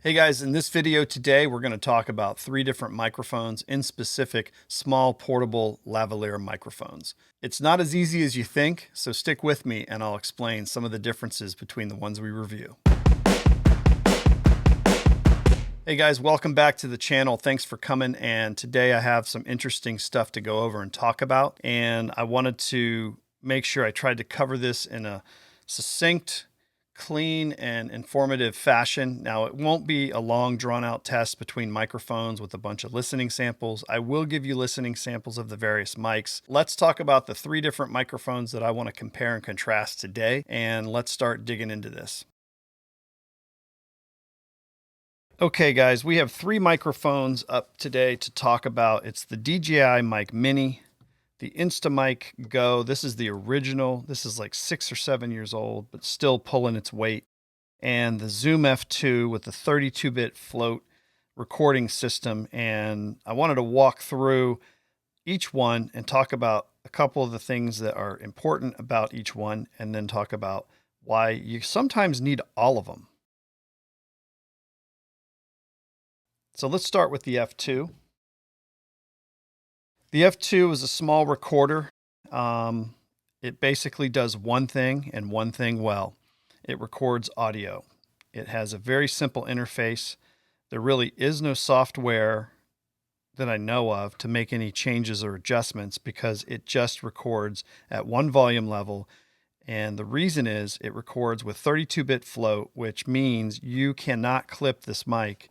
Hey guys, in this video today, we're going to talk about 3 different microphones, in specific, small portable lavalier microphones. It's not as easy as you think, so stick with me and I'll explain some of the differences between the ones we review. Hey guys, welcome back to the channel. Thanks for coming, and today I have some interesting stuff to go over and talk about, and I wanted to make sure I tried to cover this in a succinct, clean, and informative fashion. Now, it won't be a long drawn out test between microphones with a bunch of listening samples. I will give you listening samples of the various mics. Let's talk about the 3 different microphones that I want to compare and contrast today, and let's start digging into this. Okay guys, we have 3 microphones up today to talk about. It's the DJI Mic Mini, the Instamic GO. This is the original. This is like 6 or 7 years old, but still pulling its weight. And the Zoom F2 with the 32-bit float recording system. And I wanted to walk through each one and talk about a couple of the things that are important about each one, and then talk about why you sometimes need all of them. So let's start with the F2. The F2 is a small recorder. It basically does one thing and one thing well. It records audio. It has a very simple interface. There really is no software that I know of to make any changes or adjustments, because it just records at one volume level. And the reason is it records with 32-bit float, which means you cannot clip this mic.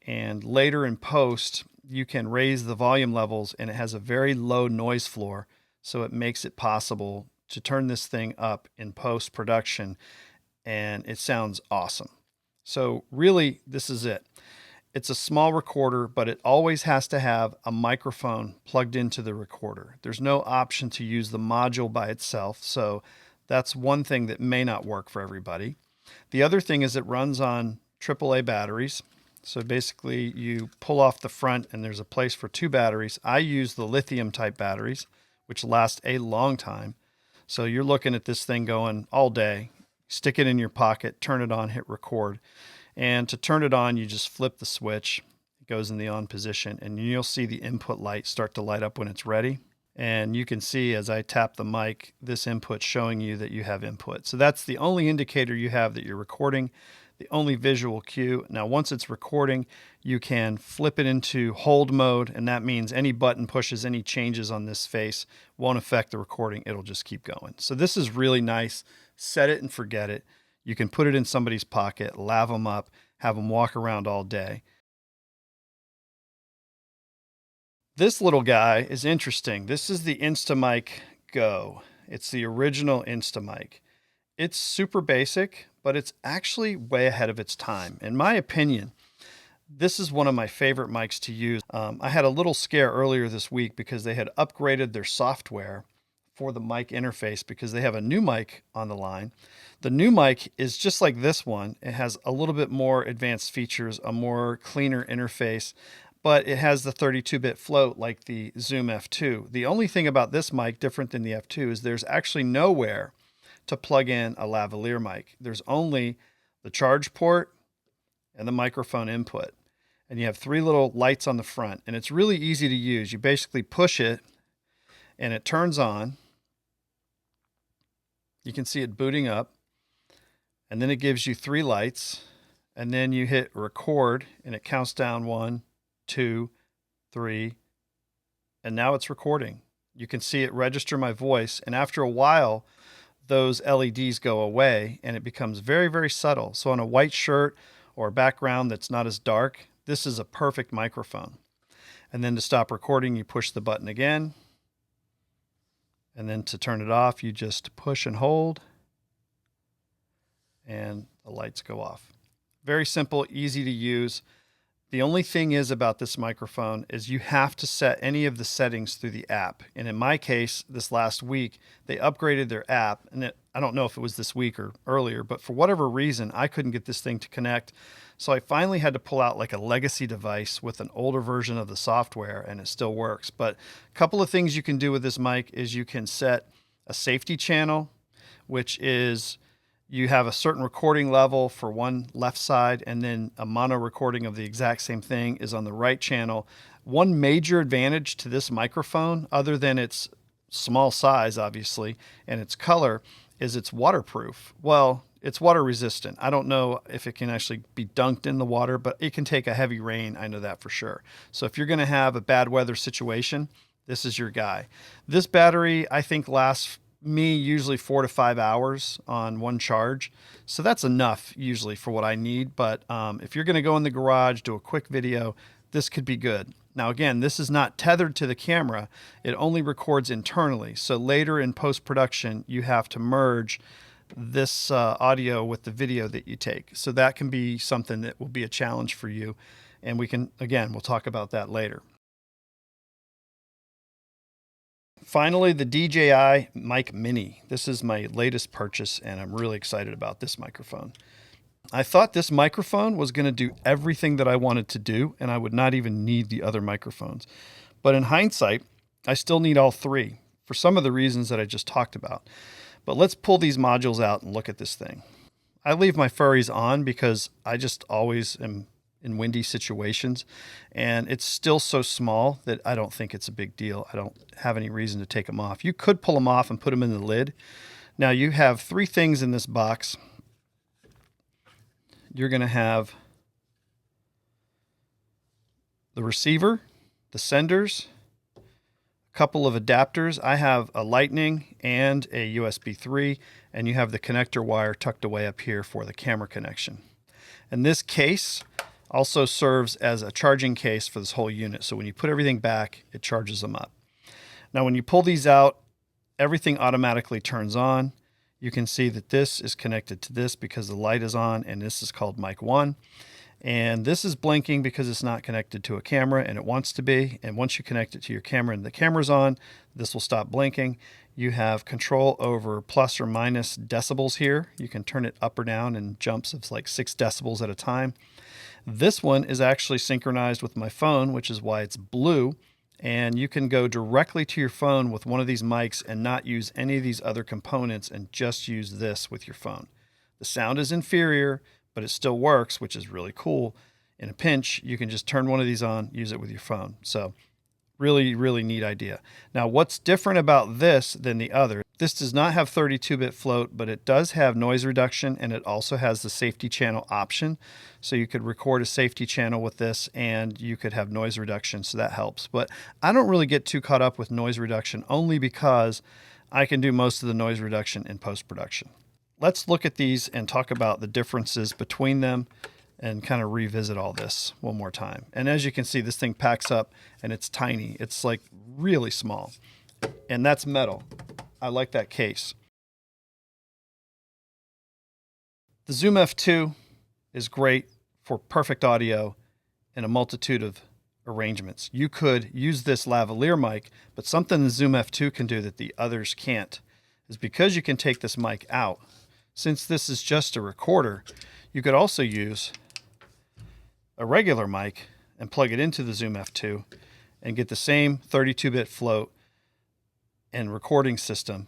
And later in post, you can raise the volume levels, and it has a very low noise floor. So it makes it possible to turn this thing up in post production, and it sounds awesome. So really, this is it. It's a small recorder, but it always has to have a microphone plugged into the recorder. There's no option to use the module by itself. So that's one thing that may not work for everybody. The other thing is it runs on AAA batteries. So basically you pull off the front and there's a place for 2 batteries. I use the lithium type batteries, which last a long time. So you're looking at this thing going all day. Stick it in your pocket, turn it on, hit record. And to turn it on, you just flip the switch. It goes in the on position, and you'll see the input light start to light up when it's ready. And you can see as I tap the mic, this input showing you that you have input. So that's the only indicator you have that you're recording, the only visual cue. Now, once it's recording, you can flip it into hold mode, and that means any button pushes, any changes on this face won't affect the recording. It'll just keep going. So this is really nice. Set it and forget it. You can put it in somebody's pocket, lav them up, have them walk around all day. This little guy is interesting. This is the Instamic GO. It's the original Instamic. It's super basic, but it's actually way ahead of its time. In my opinion, this is one of my favorite mics to use. I had a little scare earlier this week because they had upgraded their software for the mic interface, because they have a new mic on the line. The new mic is just like this one. It has a little bit more advanced features, a more cleaner interface, but it has the 32-bit float like the Zoom F2. The only thing about this mic different than the F2 is there's actually nowhere to plug in a lavalier mic. There's only the charge port and the microphone input. And you have 3 little lights on the front, and it's really easy to use. You basically push it and it turns on. You can see it booting up, and then it gives you 3 lights, and then you hit record and it counts down 1, 2, 3, and now it's recording. You can see it register my voice, and after a while, those LEDs go away and it becomes very, very subtle. So on a white shirt or a background that's not as dark, this is a perfect microphone. And then to stop recording, you push the button again. And then to turn it off, you just push and hold, and the lights go off. Very simple, easy to use. The only thing is about this microphone is you have to set any of the settings through the app. And in my case, this last week, they upgraded their app. And I don't know if it was this week or earlier, but for whatever reason, I couldn't get this thing to connect. So I finally had to pull out like a legacy device with an older version of the software, and it still works. But a couple of things you can do with this mic is you can set a safety channel, which is You have a certain recording level for one left side, and then a mono recording of the exact same thing is on the right channel. One major advantage to this microphone, other than its small size, obviously, and its color, is it's waterproof. Well, it's water resistant. I don't know if it can actually be dunked in the water, but it can take a heavy rain. I know that for sure. So if you're going to have a bad weather situation, this is your guy. This battery, I think, lasts me usually 4 to 5 hours on one charge. So that's enough usually for what I need. But if you're going to go in the garage, do a quick video, this could be good. Now, again, this is not tethered to the camera. It only records internally. So later in post-production, you have to merge this audio with the video that you take. So that can be something that will be a challenge for you. And we'll talk about that later. Finally, the DJI Mic Mini. This is my latest purchase, and I'm really excited about this microphone. I thought this microphone was going to do everything that I wanted to do, and I would not even need the other microphones. But in hindsight, I still need all three for some of the reasons that I just talked about. But let's pull these modules out and look at this thing. I leave my furries on because I just always am in windy situations, and it's still so small that I don't think it's a big deal. I don't have any reason to take them off. You could pull them off and put them in the lid. Now you have three things in this box. You're going to have the receiver, the senders, a couple of adapters. I have a Lightning and a USB 3, and you have the connector wire tucked away up here for the camera connection. And this case also serves as a charging case for this whole unit. So when you put everything back, it charges them up. Now, when you pull these out, everything automatically turns on. You can see that this is connected to this because the light is on, and this is called Mic 1. And this is blinking because it's not connected to a camera, and it wants to be. And once you connect it to your camera and the camera's on, this will stop blinking. You have control over plus or minus decibels here. You can turn it up or down in jumps of like 6 decibels at a time. This one is actually synchronized with my phone, which is why it's blue. And you can go directly to your phone with one of these mics and not use any of these other components and just use this with your phone. The sound is inferior, but it still works, which is really cool. In a pinch, you can just turn one of these on, use it with your phone. So really, really neat idea. Now, what's different about this than the other? This does not have 32-bit float, but it does have noise reduction, and it also has the safety channel option. So you could record a safety channel with this, and you could have noise reduction, so that helps. But I don't really get too caught up with noise reduction, only because I can do most of the noise reduction in post-production. Let's look at these and talk about the differences between them and kind of revisit all this one more time. And as you can see, this thing packs up, and it's tiny. It's like really small, and that's metal. I like that case. The Zoom F2 is great for perfect audio in a multitude of arrangements. You could use this lavalier mic, but something the Zoom F2 can do that the others can't is because you can take this mic out. Since this is just a recorder, you could also use a regular mic and plug it into the Zoom F2 and get the same 32-bit float and recording system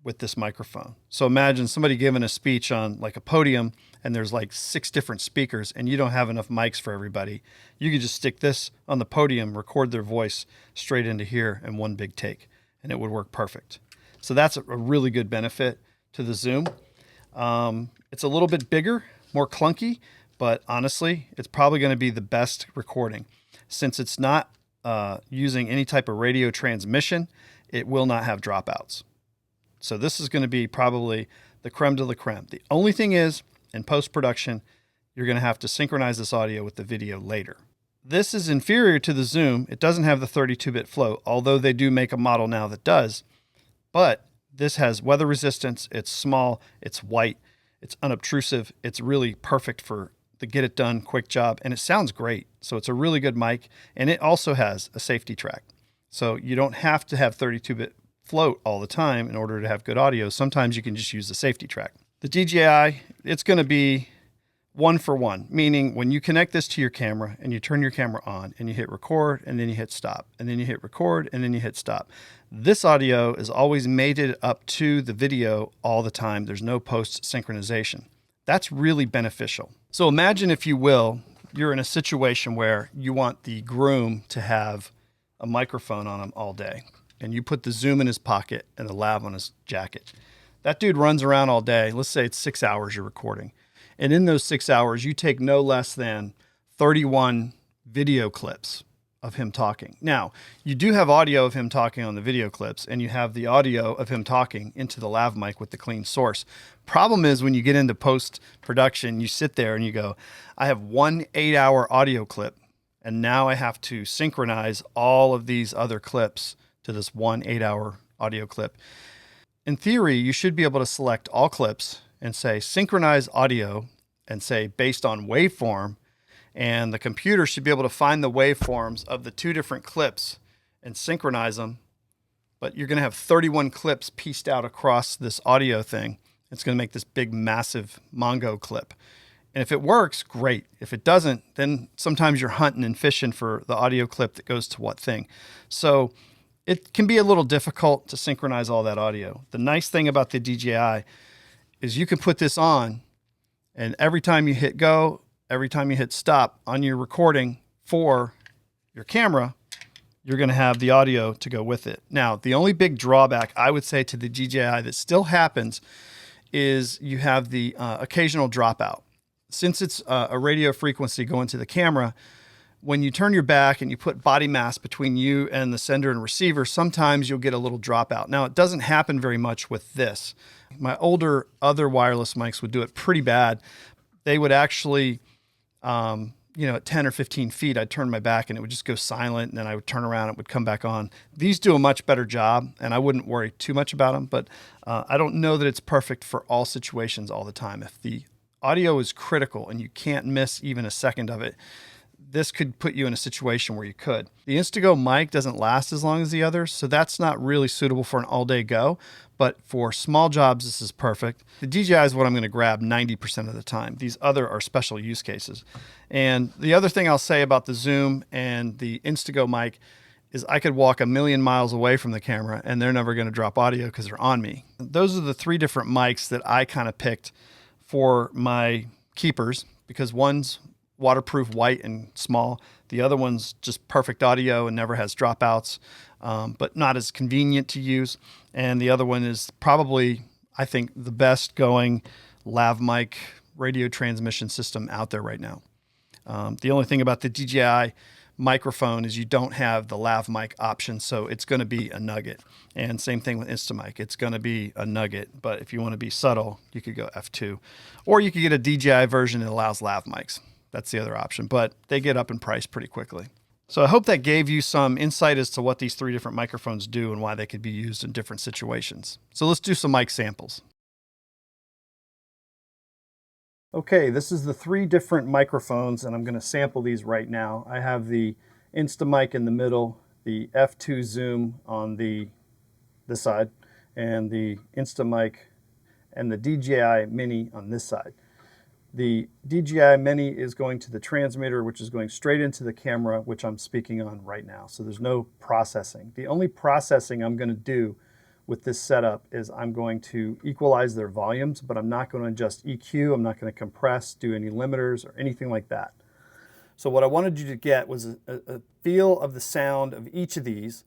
with this microphone. So imagine somebody giving a speech on like a podium, and there's like 6 different speakers, and you don't have enough mics for everybody. You could just stick this on the podium, record their voice straight into here in one big take, and it would work perfect. So that's a really good benefit to the Zoom. It's a little bit bigger, more clunky, but honestly, it's probably going to be the best recording. Since it's not using any type of radio transmission, it will not have dropouts. So this is going to be probably the creme de la creme. The only thing is, in post-production, you're going to have to synchronize this audio with the video later. This is inferior to the Zoom. It doesn't have the 32-bit float, although they do make a model now that does. But this has weather resistance. It's small. It's white. It's unobtrusive. It's really perfect for the get it done quick job, and it sounds great. So it's a really good mic, and it also has a safety track. So you don't have to have 32-bit float all the time in order to have good audio. Sometimes you can just use the safety track. The DJI, it's going to be one for one, meaning when you connect this to your camera and you turn your camera on and you hit record and then you hit stop and then you hit record and then you hit stop, this audio is always mated up to the video all the time. There's no post synchronization. That's really beneficial. So imagine, if you will, you're in a situation where you want the groom to have a microphone on him all day, and you put the zoom in his pocket and the lav on his jacket. That dude runs around all day. Let's say it's 6 hours you're recording. And in those 6 hours, you take no less than 31 video clips of him talking. Now, you do have audio of him talking on the video clips, and you have the audio of him talking into the lav mic with the clean source. Problem is, when you get into post-production, you sit there and you go, I have one 8-hour audio clip, and now I have to synchronize all of these other clips to this one 8-hour audio clip. In theory, you should be able to select all clips and say synchronize audio and say based on waveform, and the computer should be able to find the waveforms of the two different clips and synchronize them. But you're going to have 31 clips pieced out across this audio thing. It's going to make this big, massive Mongo clip. And if it works, great. If it doesn't, then sometimes you're hunting and fishing for the audio clip that goes to what thing. So it can be a little difficult to synchronize all that audio. The nice thing about the DJI is you can put this on, and every time you hit go, every time you hit stop on your recording for your camera, you're going to have the audio to go with it. Now, the only big drawback I would say to the DJI that still happens is you have the occasional dropout. Since it's a radio frequency going to the camera, when you turn your back and you put body mass between you and the sender and receiver, sometimes you'll get a little dropout. Now, it doesn't happen very much with this. My older other wireless mics would do it pretty bad. They would actually, at 10 or 15 feet, I'd turn my back and it would just go silent, and then I would turn around, it would come back on. These do a much better job, and I wouldn't worry too much about them, but I don't know that it's perfect for all situations all the time. If the audio is critical and you can't miss even a second of it, this could put you in a situation where you could. The Instago mic doesn't last as long as the others, so that's not really suitable for an all-day go, but for small jobs, this is perfect. The DJI is what I'm going to grab 90% of the time. These other are special use cases. And the other thing I'll say about the Zoom and the Instago mic is I could walk a million miles away from the camera and they're never going to drop audio because they're on me. Those are the three different mics that I kind of picked for my keepers, because one's waterproof, white and small. The other one's just perfect audio and never has dropouts, but not as convenient to use. And the other one is probably, I think, the best going lav mic radio transmission system out there right now. The only thing about the DJI microphone is you don't have the lav mic option, so it's going to be a nugget. And same thing with Instamic, it's going to be a nugget. But if you want to be subtle, you could go F2, or you could get a DJI version that allows lav mics. That's the other option, but they get up in price pretty quickly. So I hope that gave you some insight as to what these three different microphones do and why they could be used in different situations. So let's do some mic samples. Okay, this is the three different microphones, and I'm going to sample these right now. I have the Instamic in the middle, the F2 Zoom on this side, and the Instamic and the DJI Mini on this side. The DJI Mini is going to the transmitter, which is going straight into the camera, which I'm speaking on right now. So there's no processing. The only processing I'm going to do with this setup is I'm going to equalize their volumes, but I'm not going to adjust EQ. I'm not going to compress, do any limiters or anything like that. So what I wanted you to get was a feel of the sound of each of these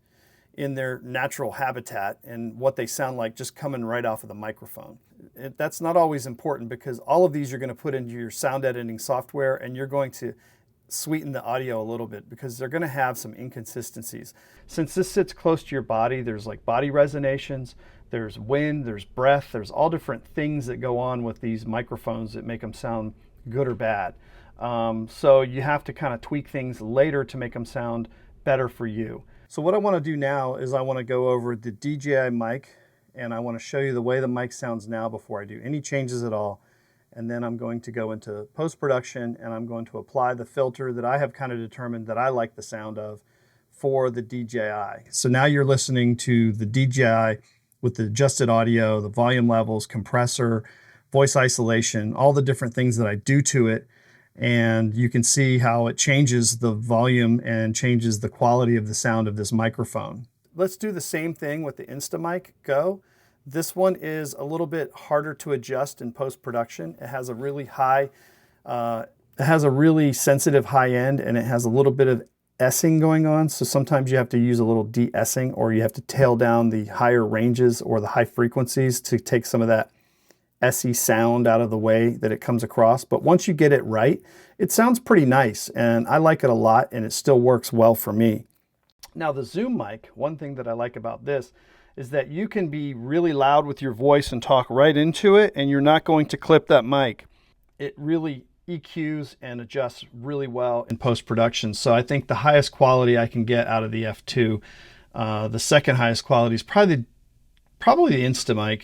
in their natural habitat and what they sound like just coming right off of the microphone. That's not always important, because all of these you're going to put into your sound editing software, and you're going to sweeten the audio a little bit because they're going to have some inconsistencies. Since this sits close to your body, there's like body resonations, there's wind, there's breath, there's all different things that go on with these microphones that make them sound good or bad. So you have to kind of tweak things later to make them sound better for you. So what I want to do now is I want to go over the DJI mic, and I want to show you the way the mic sounds now before I do any changes at all. And then I'm going to go into post-production, and I'm going to apply the filter that I have kind of determined that I like the sound of for the DJI. So now you're listening to the DJI with the adjusted audio, the volume levels, compressor, voice isolation, all the different things that I do to it. And you can see how it changes the volume and changes the quality of the sound of this microphone. Let's do the same thing with the Instamic GO. This one is a little bit harder to adjust in post-production. It has a really sensitive high end, and it has a little bit of S-ing going on. So sometimes you have to use a little de-essing, or you have to tail down the higher ranges or the high frequencies to take some of that S-y sound out of the way that it comes across. But once you get it right, it sounds pretty nice, and I like it a lot, and it still works well for me. Now the Zoom mic, one thing that I like about this is that you can be really loud with your voice and talk right into it, and you're not going to clip that mic. It really EQs and adjusts really well in post-production. So I think the highest quality I can get out of the F2, the second highest quality is probably the Instamic,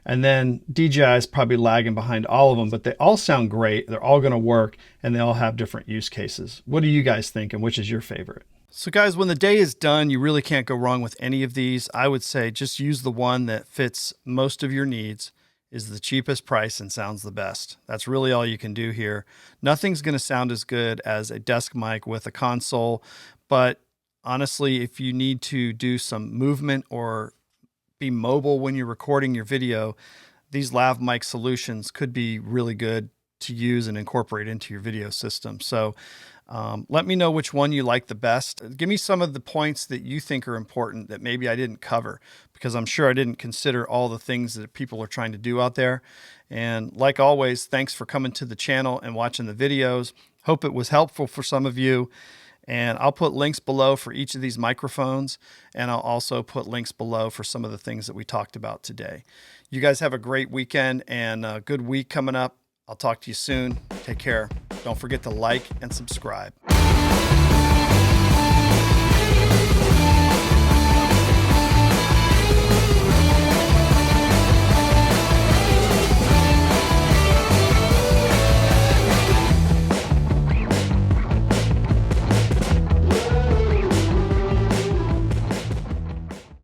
and then DJI is probably lagging behind all of them, but they all sound great. They're all going to work, and they all have different use cases. What do you guys think, and which is your favorite? So guys, when the day is done, you really can't go wrong with any of these. I would say just use the one that fits most of your needs, is the cheapest price, and sounds the best. That's really all you can do here. Nothing's going to sound as good as a desk mic with a console, but honestly, if you need to do some movement or be mobile when you're recording your video, these lav mic solutions could be really good to use and incorporate into your video system. So let me know which one you like the best. Give me some of the points that you think are important that maybe I didn't cover, because I'm sure I didn't consider all the things that people are trying to do out there. And like always, thanks for coming to the channel and watching the videos. Hope it was helpful for some of you. And I'll put links below for each of these microphones, and I'll also put links below for some of the things that we talked about today. You guys have a great weekend and a good week coming up. I'll talk to you soon. Take care. Don't forget to like and subscribe.